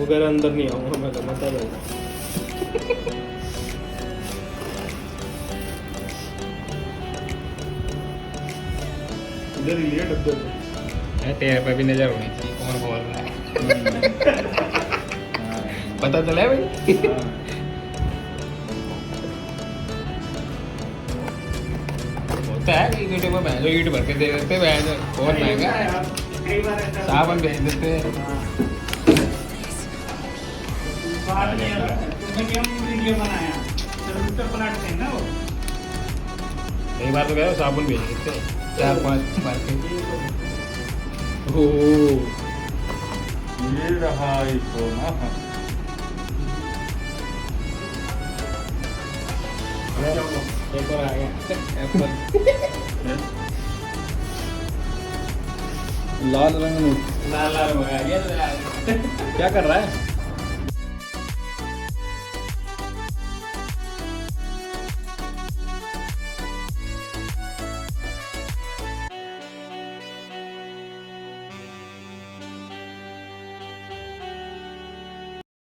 वो कह रहा अंदर नहीं आऊंगा, मैं कहा मत आ जाऊंगा। इधर ही लिए डब्बे पे। तेरे पे भी नजर होनी चाहिए कौन बोल रहा है। पता चला भाई। होता है कई वीडियो में भैंसो ईट भर के दे देते भैंस बहुत महंगा है। साबुन भेज देते हैं। कई बार तो कह रहा हूँ साबुन भेज देते हैं 4-5 बार के। ओह ये रहा इसको ना एक और आ गया एप्पल। लाल रंग में लाल लाल हो गया। क्या कर रहा है?